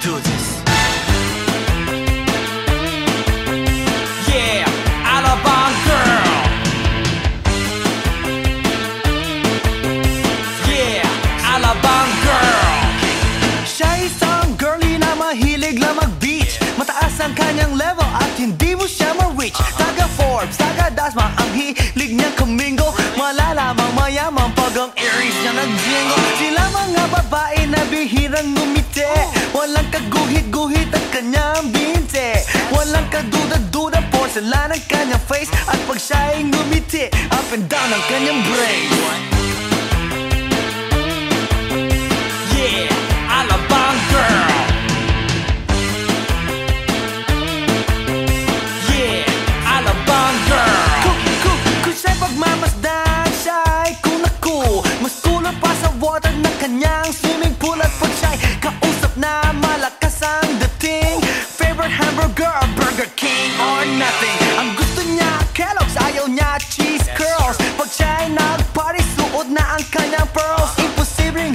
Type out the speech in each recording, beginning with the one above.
do this. Yeah, Alabang girl. Yeah, Alabang girl. Siya isang girlie na mahilig lang mag-beach. Mataas ang kanyang level at hindi mo siya ma-reach. Taga Forbes, taga Dasma, ang hilig niyang kumingo. Malalamang mayaman pag ang Aries niya nag-jingle. Sila mga babae na bihirang ngumiti. Walang kaguhit-guhit at kanyang binte. Walang kaduda-duda, porcelain ang kanyang face. At pag siya ay ngumiti, up and down ang kanyang brace. Yeah, Alabang girl. Pagmamasdan siya'y kunaku. Mas kulot pa sa water ng kanyang swimming pool. At pag siya'y kausap na malakas ang dating, favorite hamburger, Burger King or nothing. Ang gusto niya Kellogg's, ayaw niya cheese curls. Pag siya'y nag-party, suot na ang kanyang pearls. Imposibleng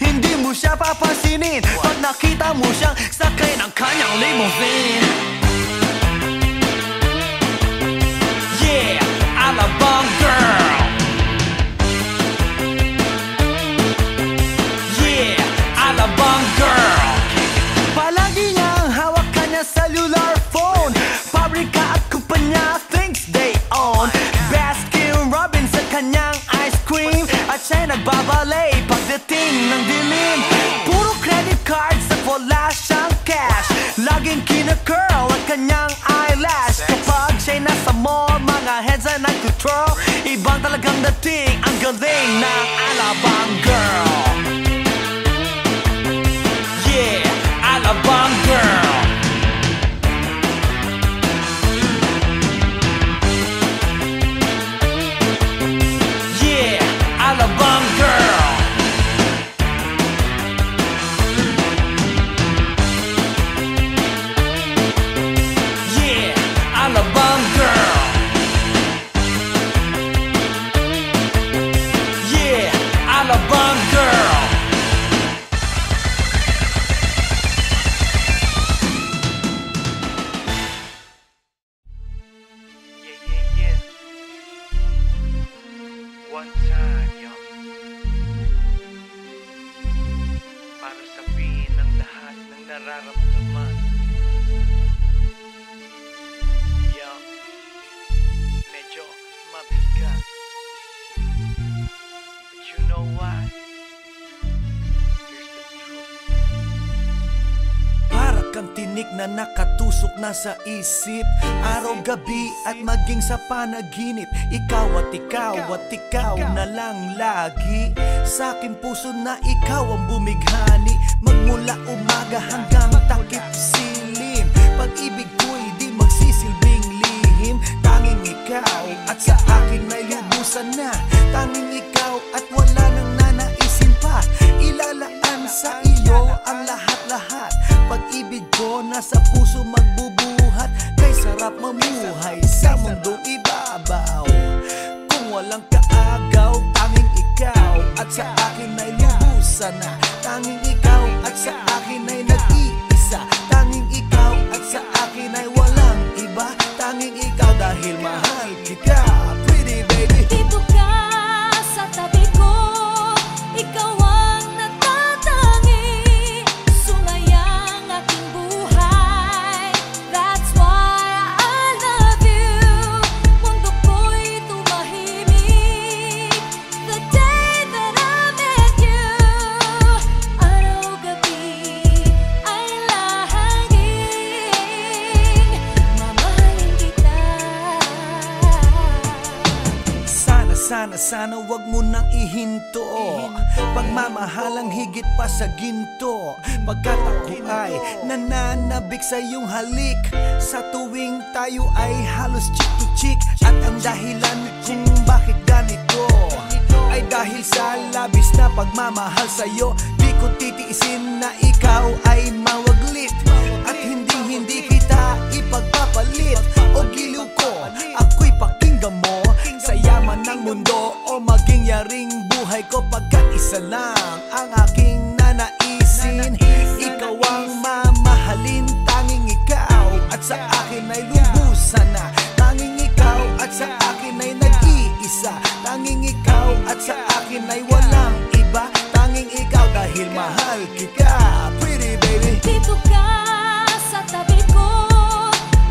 hindi mo siya papansinin pag nakita mo siyang sakay ng kanyang limousine. Yeah, Alabang girl. Yeah, Alabang girl. Palagi niyang hawak kanya cellular phone. Pabrika at kumpanya thinks they own. Baskin Robbins sa kanyang ice cream. At siya'y nagbabalay pagdating ng dilim. Puro credit cards at wala siyang cash. Laging kina-curl ang kanyang eyelash. Kapag siya'y nasa mall, mga heads ay nag-control. Ibang talagang dating, ang galing ng Alabang girl. Yeah, Alabang girl. Yeah, Alabang girl. Yeah, Alabang girl. Yeah, Alabang girl. Yeah. One time, yo. Para sabihin ang lahat ng nararamdaman. Yo, medyo mabigat. But you know what? Here's the truth. Para kang tinik na nakatusok na sa isip, araw-gabi at maging sa panaginip. Ikaw at ikaw na lang lagi. Sa aking puso na ikaw ang bumighani. Magmula umaga hanggang takip silim. Pag-ibig ko'y di magsisilbing lihim. Tanging ikaw at sa akin may lubusan na. Tanging ikaw at wala nang nanaisin pa. Ilalaan sa iyo ang lahat-lahat. Pag-ibig ko nasa puso magbubuhat. Kay sarap mamuhay sa mundong ibabaw. Kung walang kaagaw, tanging ikaw at sa akin ay lubusan na. Tanging ikaw at sa akin ay nag-iisa. Tanging ikaw at sa akin ay walang iba. Tanging ikaw dahil mahal kita, pretty baby. Dito ka sa tabi ko, ikaw ang natatangi. Sumayang aking buhay, that's why I love you. Mundo ko'y tumahimik the day that I met you. Araw-gabi ay lahangin, mamahalin kita. Sana wag mo nang ihinto. Pagmamahalang higit pa sa ginto. Pagkat ako ay nananabik sa iyong halik. Sa tuwing tayo ay halos chick to chick. At ang dahilan kung bakit ganito ay dahil sa labis na pagmamahal sa'yo. Di ko titiisin na ikaw ay mawaglit. At hindi kita ipagpapalit. O giliw ko, ako'y pakinggan mo. Sa yaman ng mundo o maging yaring buhay ko. Pagkat isa lang ang aking nanaisin. Ikaw ang sa akin ay lubusan na. Tanging ikaw at sa akin ay nag-iisa. Tanging ikaw at sa akin ay walang iba. Tanging ikaw dahil mahal kita, pretty baby. Dito ka sa tabi ko,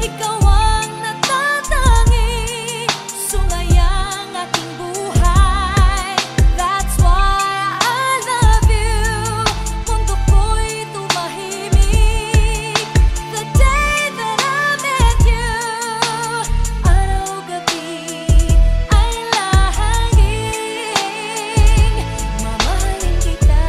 ikaw ang natatangi, sungayang aking buhay. That's why I love you. Mundo ko'y tumahimik the day that I met you. Araw-gabi ay lahangin, mamahalin kita.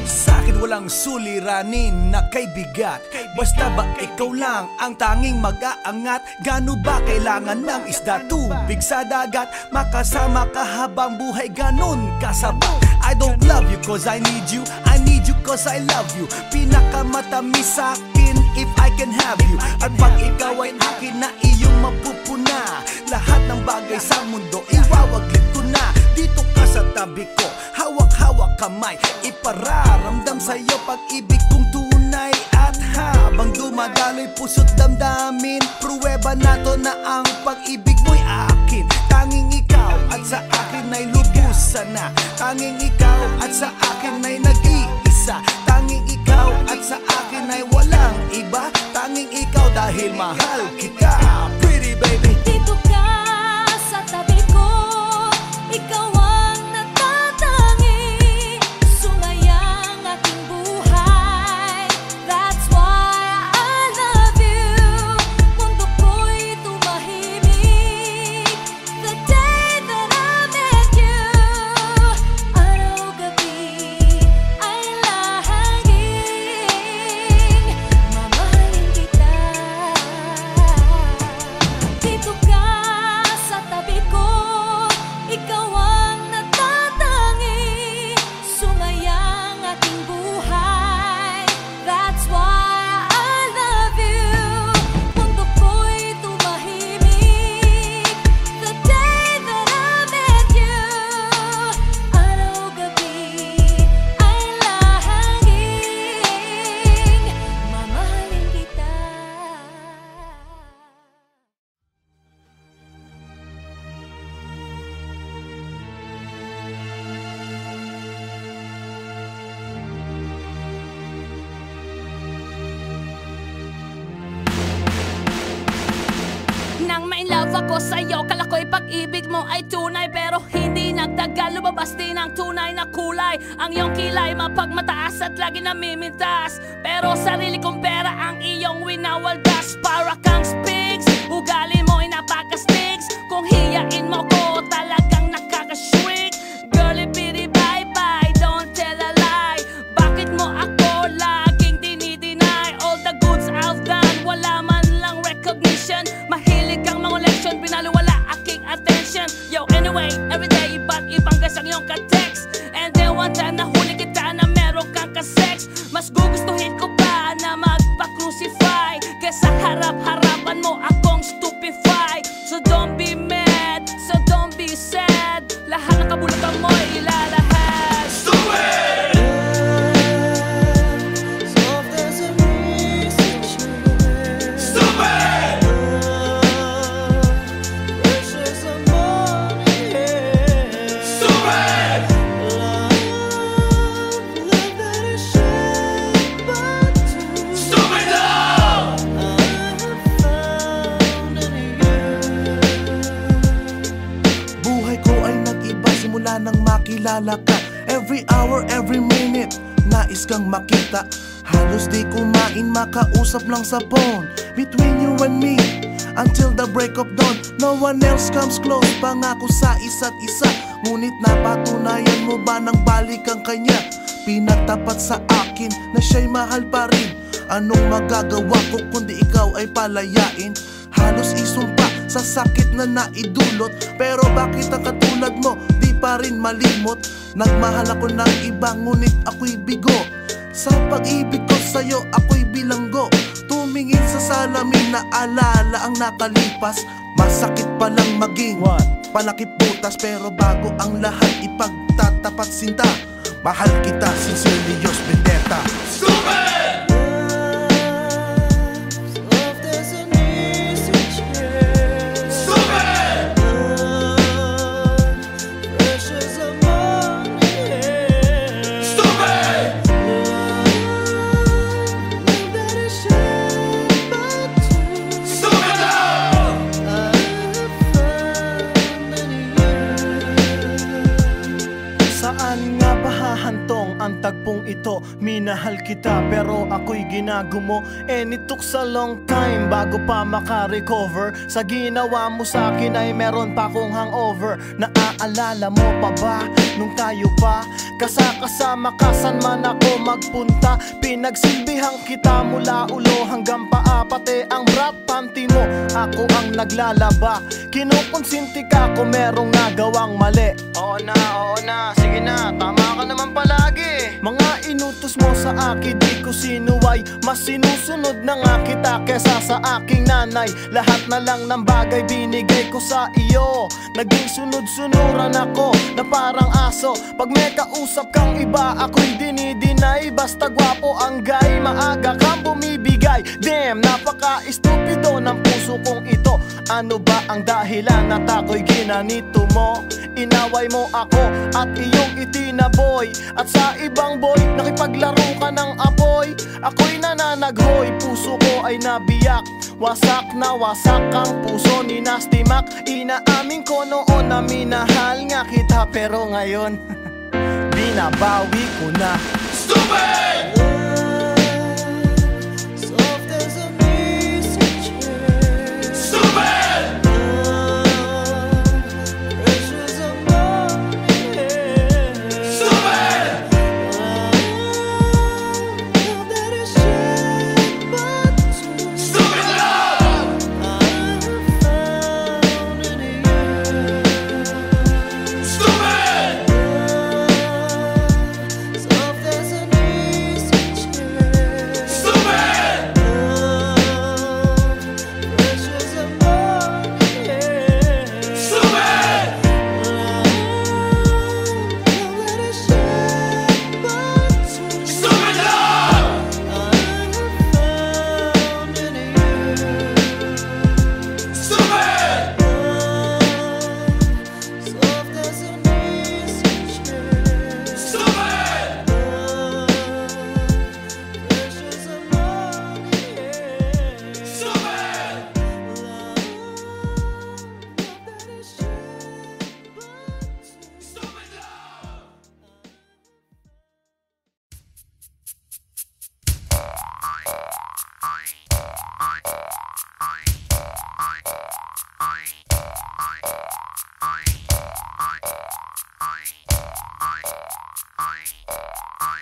Sa'kin walang suliranin na kay bigat. Basta ba ikaw lang ang tanging mag-aangat? Gano ba kailangan ng isda, tubig sa dagat? Makasama ka habang buhay, ganun kasapat. I don't love you cause I need you, I need you cause I love you. Pinakamatamis sa'kin if I can have you. At pag ikaw ay akin na iyong mapupuna, lahat ng bagay sa mundo iwawaglit ko na. Dito ka sa tabi ko, hawak-hawak kamay, ipararamdam sa'yo pag-ibig kong tunay. At habang dumadaloy puso't damdamin, pruweba na to na ang pag-ibig mo'y akin. Tanging ikaw at sa akin ay lubusan na. Tanging ikaw at sa akin ay nag-iisa. Tanging ikaw at sa akin ay walang iba. Tanging ikaw dahil mahal kita, pretty baby. Dito ka sa tabi ko, ikaw ang natatangi, sungayang aking buhay. That's why I love you. Mundo ko'y tumahimik the day that I met you. Araw-gabi ay lahangin, mamahalin kita. Dito ka sa tabi ko, ikaw ang natatangi, sungayang aking buhay. That's why I love you. Mundo ko'y tumahimik the day that I met you. Araw-gabi ay lahangin, mamahalin kita. Nang ma-inlove ako sa'yo, kala ko'y pag-ibig mo ay tunay. Pero hindi nagtagal, lumabas din ang tunay na kulay. Ang iyong kilay mapagmataas at lagi namimintas, pero sarili kong pera ang iyong winawaldas. Para kang spigs, ugali mo'y napaka-stigs. Kung hiyain mo ko, talagang nakaka-shrink. Girlie, pity, bye-bye, don't tell a lie. Bakit mo ako laging dinideny? All the goods I've done, wala man lang recognition. Mahilig kang mangoleksyon, binaliwala aking attention. Yo, anyway, everyday iba't ibang gas ang iyong ka-text. And then one time nahuli kita na meron kang ka-sex. Mas gugustuhin ko pa na magpa-crucify kesa harap-harapan mo akong stupefy. So don't be mad, so don't be sad. Lahat ng kabulutan mo'y ilalahad. Stupid! Buhay ko ay nag-iba simula nang makilala ka. Every hour, every minute, nais kang makita. Halos di kumain, makausap lang sa phone. Between you and me, until the break of dawn. No one else comes close, pangako sa isa't isa. Ngunit napatunayan mo ba nang balik ang kanya? Pinagtapat sa akin na siya'y mahal pa rin. Anong magagawa ko kundi ikaw ay palayain? Halos isumpa sa sakit na naidulot, pero bakit ang katulad mo di pa rin malimot? Nagmahal ako ng iba ngunit ako'y bigo. Sa pag-ibig ko sa'yo ako'y bilanggo. Tumingin sa salamin na alala ang nakalipas. Masakit palang maging palakip butas, pero bago ang lahat ipagtatapat sinta. Mahal kita, sincerely yours, Vendetta. Stupid! minahal kita pero ako'y ginagumo. And it took a long time bago pa maka-recover. Sa ginawa mo sa akin ay meron pa akong hangover. Naaalala mo pa ba nung tayo pa kasama ka saan man ako magpunta? Pinagsilbihan kita mula ulo hanggang paa, pati ang brat panty mo ako ang naglalaba. Kinukonsinti ka kung merong nagawang mali. Oo na, sige na, tama ka naman palagi. Mga inutos mo sa akin di ko sinuway, mas sinusunod na nga kita kesa sa aking nanay. Lahat na lang ng bagay binigay ko sa iyo, naging sunod-sunuran ako na parang aso. Pag may kausap kang iba ako'y dinidinay, basta gwapo ang guy, maaga kang bumibigay. Damn, napaka-estupido ng puso kong ito. Ano ba ang dahilan at ako'y ginanito mo? Inaway mo ako at iyong itinaboy, at sa ibang boy nakipaglaro ka ng apoy. Ako'y nananaghoy, puso ko ay nabiyak. Wasak na wasak ang puso ni Nasty Mac. Inaamin ko noon na minahal nga kita, pero ngayon binabawi ko na. Stupid!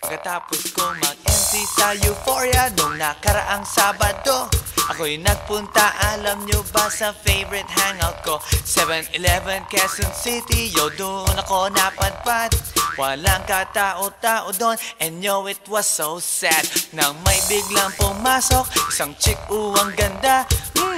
Pagkatapos kong mag-MC sa Euphoria nung nakaraang Sabado, ako'y nagpunta, alam nyo ba, sa favorite hangout ko, 7-Eleven, Quezon City. Yo, doon ako napadpad, walang katao-tao doon, and yo, it was so sad nang may biglang pumasok isang chick, ang ganda.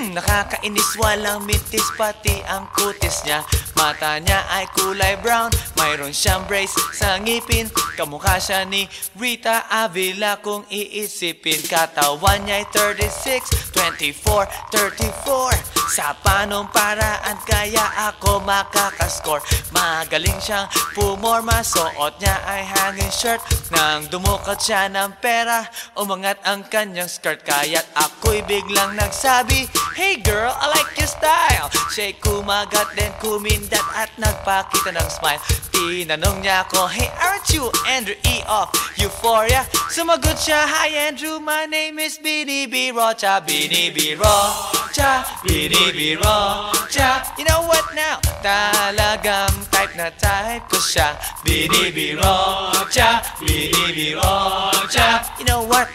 Nakakainis, walang mintis, pati ang kutis niya. Mata niya ay kulay brown, mayroon siyang brace sa ngipin. Kamukha siya ni Rita Avila kung iisipin. Katawan niya ay 36, 24, 34. Sa panong paraan kaya ako makakaskor? Magaling siyang pumorma, suot niya ay hanging shirt. Nang dumukat siya ng pera, umangat ang kanyang skirt. Kaya't ako'y biglang nagsabi, hey girl, I like your style. Siya'y kumagat, then kumindat at nagpakita ng smile. Tinanong niya ako, hey, aren't you Andrew E. of Euphoria? Sumagot siya, hi Andrew, my name is Bini B. Rocha. Bini B. Rocha, Bini B. Rocha. You know what now? Talagang type na type ko siya. Bini B. Rocha, Bini B. Rocha. You know what?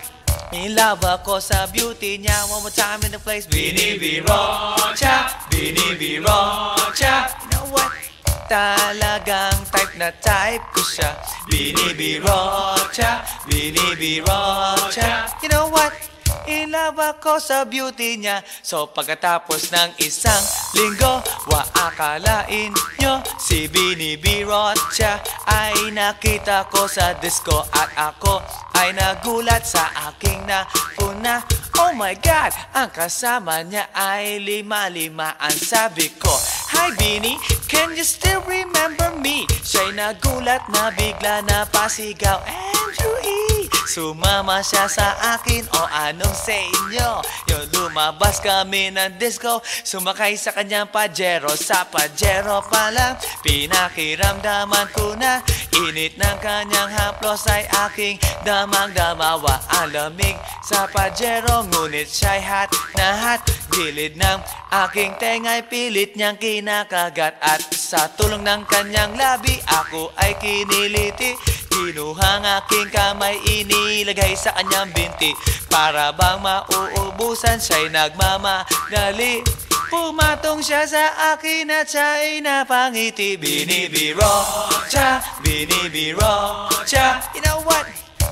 In love ako sa beauty niya. One more time in the place. Bini B. Rocha, Bini B. Rocha. You know what? Talagang type na type ko siya. Bini B. Rocha, Bini B. Rocha. You know what? In love ako sa beauty niya. So pagkatapos ng isang linggo, akalain nyo si Bini B. Rocha ay nakita ko sa disco, at ako ay nagulat sa aking napuna. Oh my God, ang kasama niya ay lima-lima. Ang sabi ko, hi Bini, can you still remember me? Siya'y nagulat na bigla na pasigaw, Andrew E. Sumama siya sa akin o anong sa inyo? Yung lumabas kami ng disco, sumakay sa kanyang Pajero. Sa Pajero pa lang, pinakiramdaman ko na init ng kanyang haplos ay aking damang-damawa. Ang lamig sa Pajero, ngunit siya'y hot na hot. Gilid ng aking tenga'y pilit niyang kinakagat. At sa tulong ng kanyang labi, ako ay kiniliti. Kinuha ang aking kamay, inilagay sa kanyang binti. Para bang mauubusan, siya'y nagmamadali. Pumatong siya sa akin at siya'y napangiti. Binibiro siya, binibiro siya. You know what?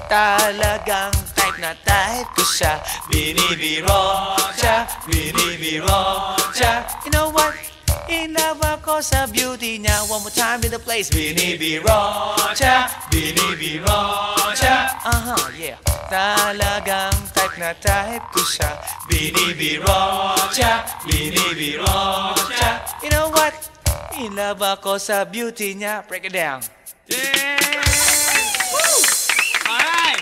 Talagang type na type ko siya. Binibiro siya, binibiro siya. You know what? In love ako sa beauty niya. One more time in the place. Binibiro siya, binibiro siya. Yeah. Talagang type na type ko siya. Binibiro siya, binibiro siya. You know what? In love ako sa beauty niya. Break it down. Yeah! Woo! All right!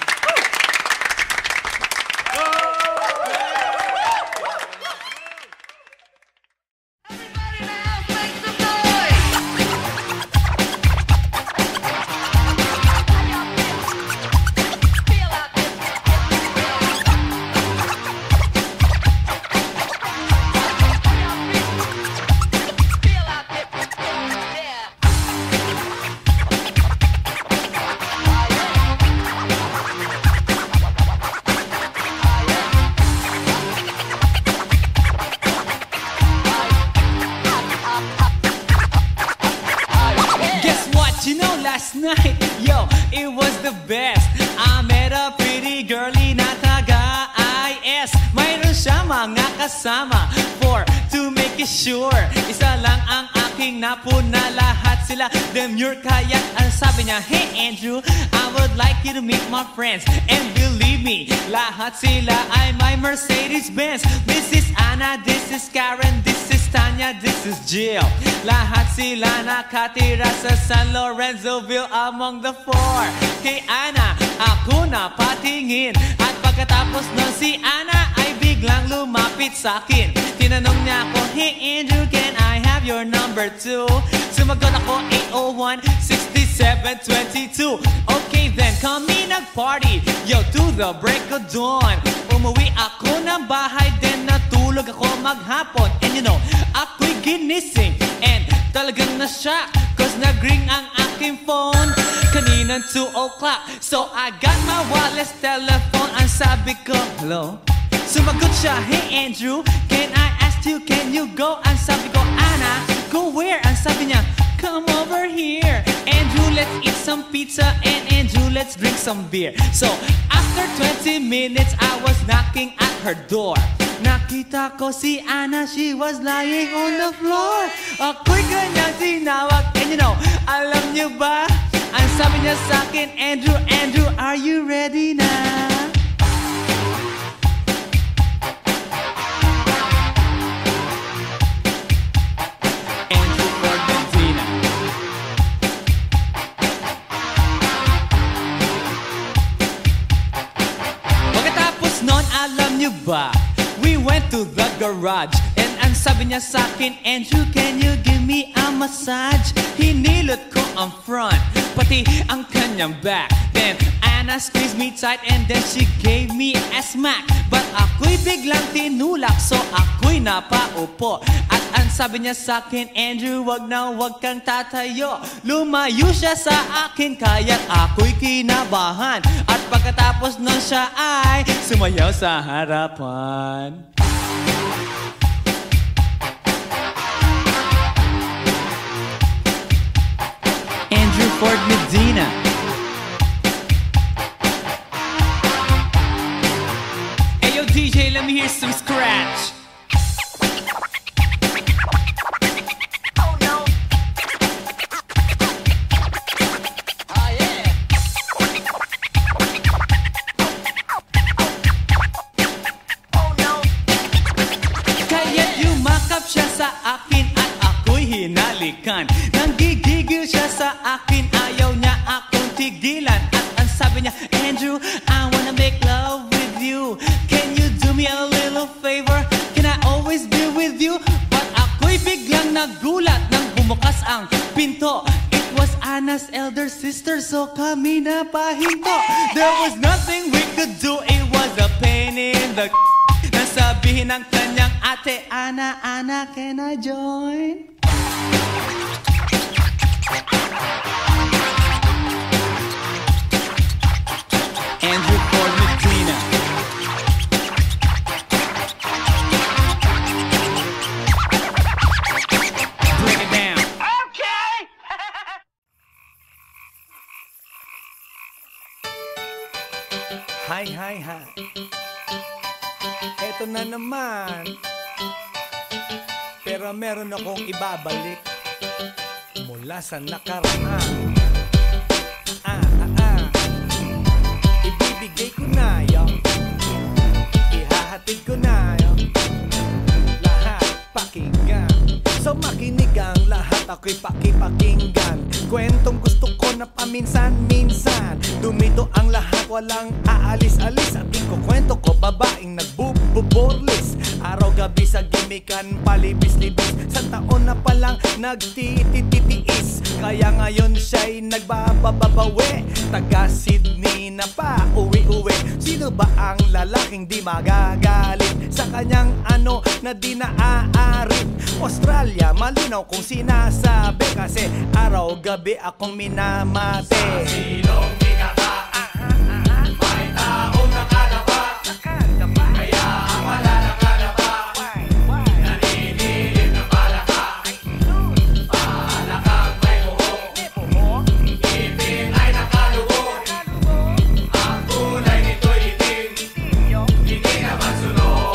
Last night, yo, it was the best. I met a pretty girlie na taga-IS. Mayroon siya mga kasama for to make it sure. Isa lang ang aking napuna, lahat sila demure. Kaya ang sabi niya, hey Andrew, I would like you to meet my friends. And believe me, lahat sila ay my Mercedes-Benz. This is Anna, this is Karen, this is Tanya, this is Jill. Lahat sila nakatira sa San Lorenzoville among the four. Kay Anna, ako na patingin. At pagkatapos nun si Anna ay biglang lumapit sa akin. Tinanong niya ako, hey Andrew, can I have your number too? Sumagot ako, 801-6722. Okay then, kami nag-party, yo, to the break of dawn. Umuwi ako ng bahay, then natulog ako maghapon. And you know, ako'y ginising and talagang na-shock, cause nag-ring ang aking phone kaninang 2 o'clock. So I got my wireless telephone. Ang sabi ko, hello? Sumagot siya, hey Andrew, can I ask you, can you go? Ang sabi ko, Anna, go where? Ang sabi niya, come over here. Andrew, let's eat some pizza, and Andrew, let's drink some beer. So after 20 minutes, I was knocking at her door. Nakita ko si Anna, she was lying on the floor. Ako'y kanyang tinawag, and you know, alam niyo ba? Ang sabi niya sa akin, Andrew, Andrew, are you ready na? Andrew Ford Medina. Pagkatapos nun, alam niyo ba? We went to the garage, and ang sabi niya sa akin, Andrew, can you give me a massage? Hinilot ko ang front, pati ang kanyang back. Then Anna squeezed me tight, and then she gave me a smack. But ako'y biglang tinulak, so ako'y napaupo. At ang sabi niya sa akin, Andrew, wag na wag kang tatayo. Lumayo siya sa akin, kaya't ako'y kinabahan. At pagkatapos nun siya ay sumayaw sa harapan. Andrew Ford Medina. Hey yo DJ, let me hear some scratch. Oh no. Oh yeah. Oh no. Kaya't yumakap siya sa akin at ako'y hinalikan. Nanggigigil siya sa akin, ayaw niya akong tigilan. At ang Sabi niya, Andrew, I wanna make love with you. Can you do me a little favor? Can I always be with you? But ako'y biglang nagulat nang bumukas ang pinto. It was Anna's elder sister, so kami na pahinto. There was nothing we could do, it was a pain in the nasabihin ng kanyang ate, Anna, Anna, can I join? Andrew Ford Medina. Break it down. Okay! Hi, hi, hi. Eto na naman. Pero meron akong ibabalik mula sa nakaraan. Ibibigay ko na yun, ihahatid ko na yun, lahat pakinggan. So makinig ang lahat, ako'y pakipakinggan. Kwentong gusto ko na paminsan-minsan. Dumito ang lahat, walang aalis-alis. At ikukwento ko, babaeng nagbububorlis. Araw-gabi sa gimikan, palibis-libis. Sa taon na palang nagtititiis. Kaya ngayon siya'y nagbababawi. Taga Sydney na pa, uwi-uwi. Sino ba ang lalaking di magagalit sa kanyang ano na di naaarit? Australia, malinaw kung sinasabi. Kasi araw-gabi akong minamate. Sa silong di ka ba? May taong nakalaba. Kaya ang wala nakalaba. Naninilig na palaka. Palakang may buhok. Ipin ay nakalubog. Ang kulay nito'y itim. Hindi naman sunod.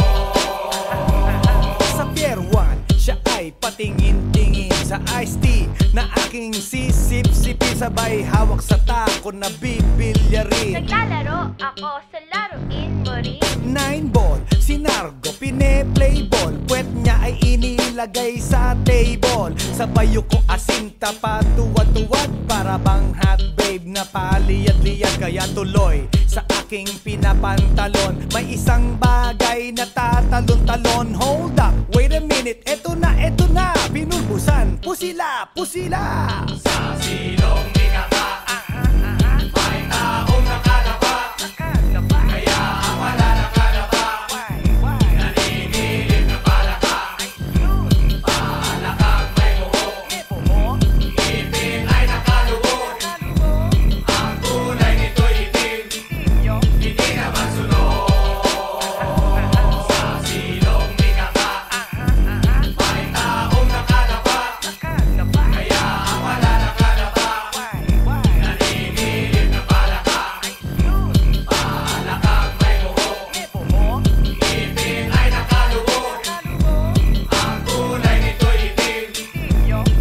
Sa Pier 1, siya ay patingin-tingin sa iced tea na aking sisip-sipin. Sabay hawak sa tako na bibilyarin. Naglalaro ako sa laruin mo rin. 9-ball, si Nargo pine-playball. Puwet niya ay inilagay sa table. Sabay ko asinta patuwad-tuwad. Para bang hot babe na paliyad-liyad. Kaya tuloy sa aking pinapantalon may isang bagay na tatalon-talon. Hold up, wait a minute, eto na, pinulbusan, pusila, pusila. Sa silong di ka ba? May taong nakalaba. Kaya ang wala nakalaba. Naninilig na palaka. Palakang may buhok. Ipin ay nakalubog. Ang kulay nito'y itim. Hindi naman sunod. Sa silong di ka ba? May taong nakalaba. Kaya ang wala nakalaba. Naninilig na palaka. Palakang may buhok. Ipin ay nakalubog. Ang kulay nito'y itim.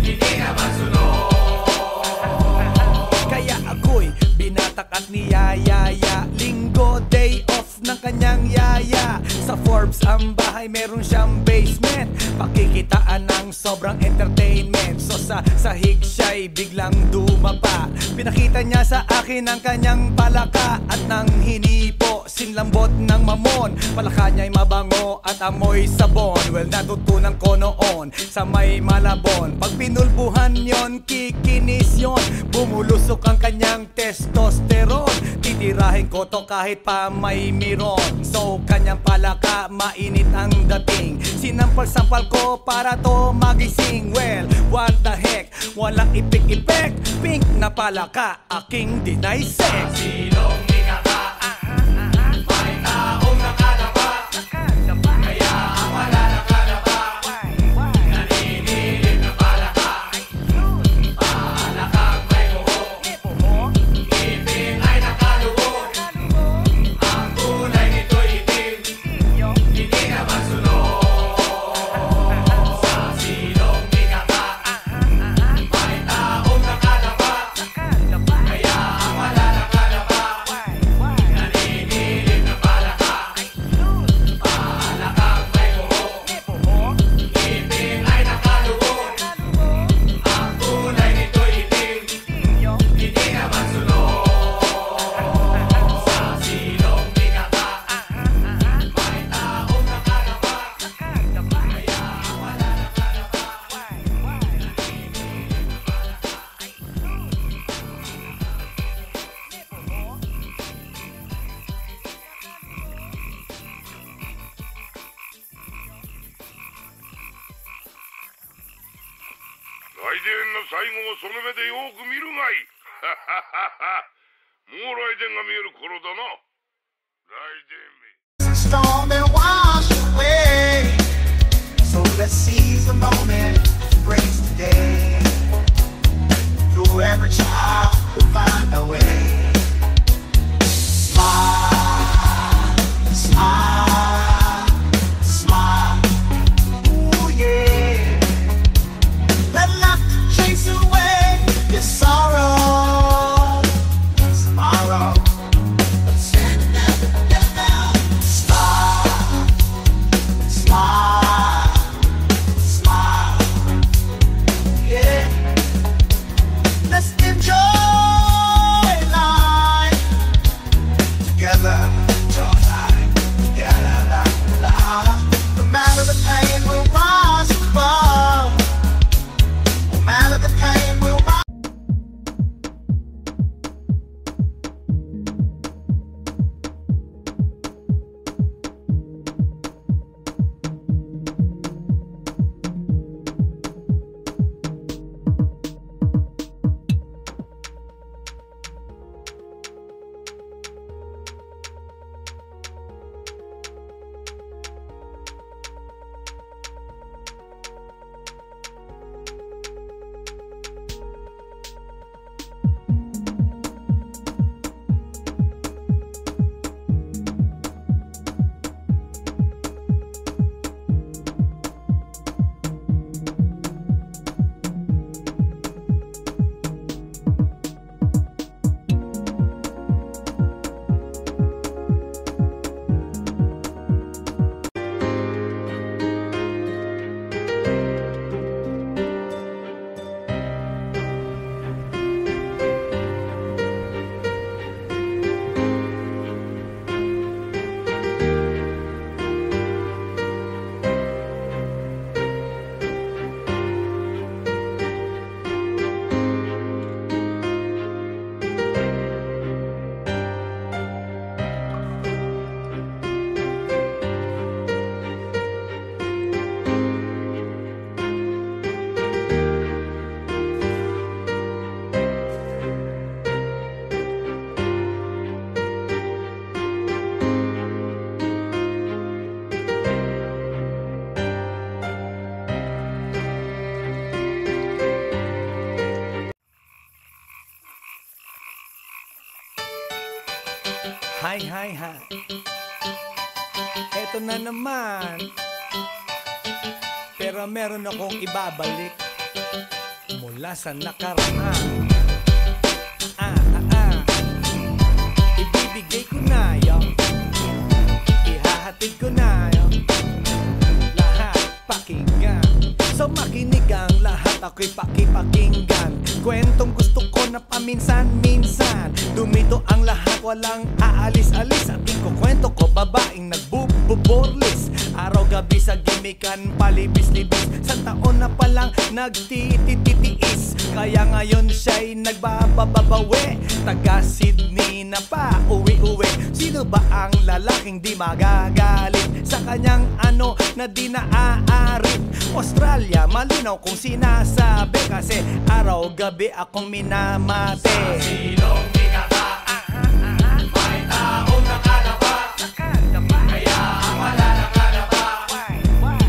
Hindi naman sunod. Kaya ako'y binatak at niyayaya. Linggo, day off ng kanyang yaya. Sa Forbes ang bahay, meron siyang basement. Pakikitaan ng sobrang entertainment. So sa sahig siya'y biglang dumapa. Pinakita niya sa akin ang kanyang palaka. At nang hinipo, sinlambot ng mamon. Palaka niya'y mabango at amoy sabon. Well, natutunan ko noon sa may Malabon. Pag pinulbuhan yon, kikinis yon. Bumulusok ang kanyang testosterone. Titirahin ko to kahit pa may miron. So kanyang palaka, mainit ang dating. Sinampal-sampal ko para to magising. Well, what the heck, walang ipik-ipek. Pink na palaka, aking dinaysek. Silong di ka ba? May taong nakalaba. Kaya ang wala nakalaba. Naninilig na palaka. Palakang may buhok. Ipin ay nakalubog. Ang kulay nito'y itim. Hindi naman sunod. Sa silong di ka ba? May taong nakalaba. Kaya ang wala nakalaba. の最後をその目でよく見るがいい。もう雷電が見える頃だな。雷電め。 Storm and wash away. So let's seize the moment, embrace the day. Through every trial, we'll find a way. Smile, smile, smile. Ooh yeah. Let laughter chase away your sorrow. Tomorrow. Hi, hi, hi. Eto na naman. Pero meron akong ibabalik mula sa nakaraan. Ibibigay ko na yun. Ihahatid ko na yun. Lahat pakinggan. So makinig ang lahat, ako'y pakipakinggan. Kwentong gusto ko na paminsan-minsan. Dumito ang lahat, walang aalis-alis. At ikukwento ko, babaeng nagbububorlis. Araw-gabi sa gimikan, palibis-libis. Sa taon na palang nagtititiis. Kaya ngayon siya'y nagbababawi. Taga Sydney na pa, uwi-uwi. Sino ba ang lalaking di magagalit sa kanyang ano na di naaarit? Australia, malinaw kung sinasabi. Kasi araw-gabi akong minamate. Sa silong di kaka, may taong nakalaba. Kaya ang wala nakalaba,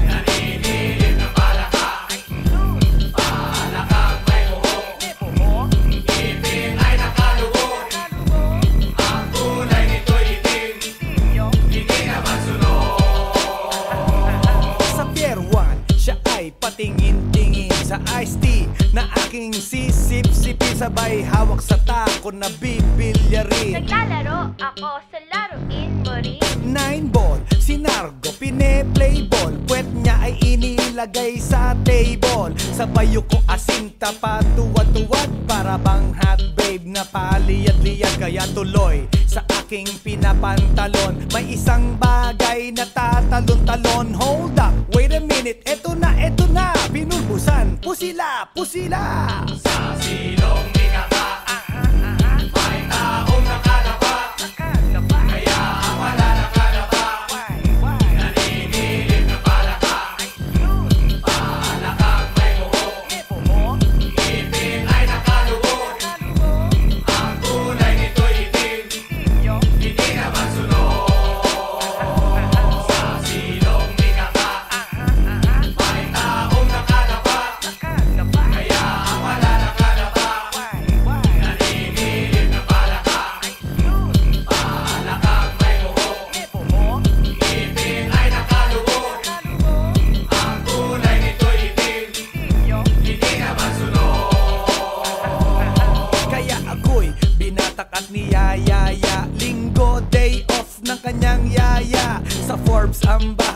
naninilig na palaka. Palakang may buhok, ngipin ay nakalubog. Ang kulay nito'y itim, hindi naman sunog. Sa Pier 1, siya ay patingin-tingin sa iced tea na aking sisip-sipin. Sabay hawak sa tako na bibilyarin. Naglalaro ako sa laruin mo rin. 9-ball, si Nargo pine-play ball. Puwet niya ay inilagay sa table. Sabay ko asinta patuwad-tuwad. Para bang hot babe na paliyad-liyad. Kaya tuloy sa aking pinapantalon may isang bagay na tatalon-talon. Hold up, wait a minute, eto na, pinulbusan, pusila, pusila. Sa silong di kaka, may taong nakalaba. Kaya ang wala nakalaba, naninilig na palaka. Palakang may buhok,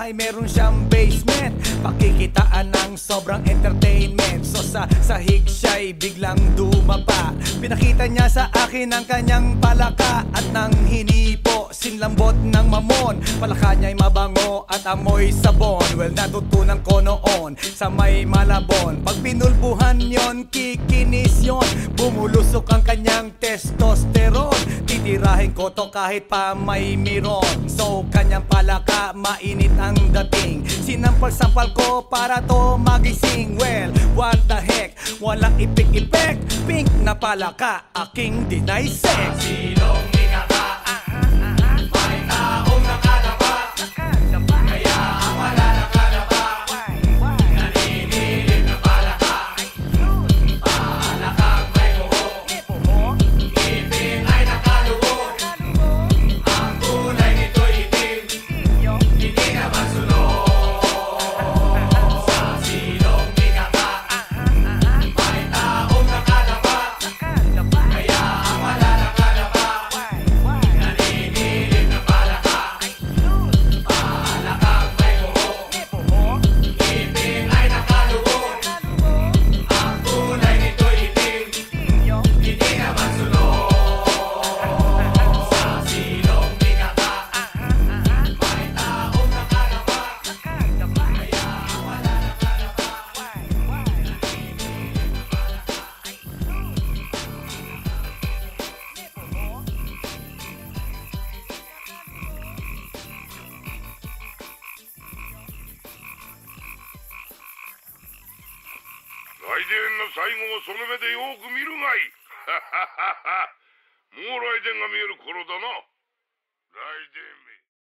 bahay meron siyang basement, pakikitaan ng sobrang entertainment. So sa sahig siya'y biglang dumapa. Pinakita niya sa akin ang kanyang palaka at nang hinipo, sinlambot ng mamon. Palaka niya'y mabango at amoy sabon. Well, natutunan ko noon sa may Malabon. Pag pinulbuhan yon, kikinis yon, bumulusok ang kanyang testosterone. Titirahin ko to kahit pa may miron. So kanyang palaka, mainit ang dating. Sinampal-sampal ko para to magising. Well, what the heck, walang ipik-ipek. Pink na palaka, aking dinaysek. Silong ikaka, may taong nakadapa, kaya ang wala nakadapa. Naninilip na palaka, palakang may buho, ngipin ay nakalubog. Ang kulay nito'y itim, hindi naman sunog. Sa silong ikaka, may taong nakadapa, kaya ang wala nakadapa. Naninilip na palaka, palakang may buho, ngipin ay nakalubog. Ang kulay nito'y itim, hindi naman sunog. Sa silong ikaka, may taong nakadapa, kaya ang wala nakadapa. Raidenの最後をその目でよく見るがいい。もうライデンが見える頃だな。ライデン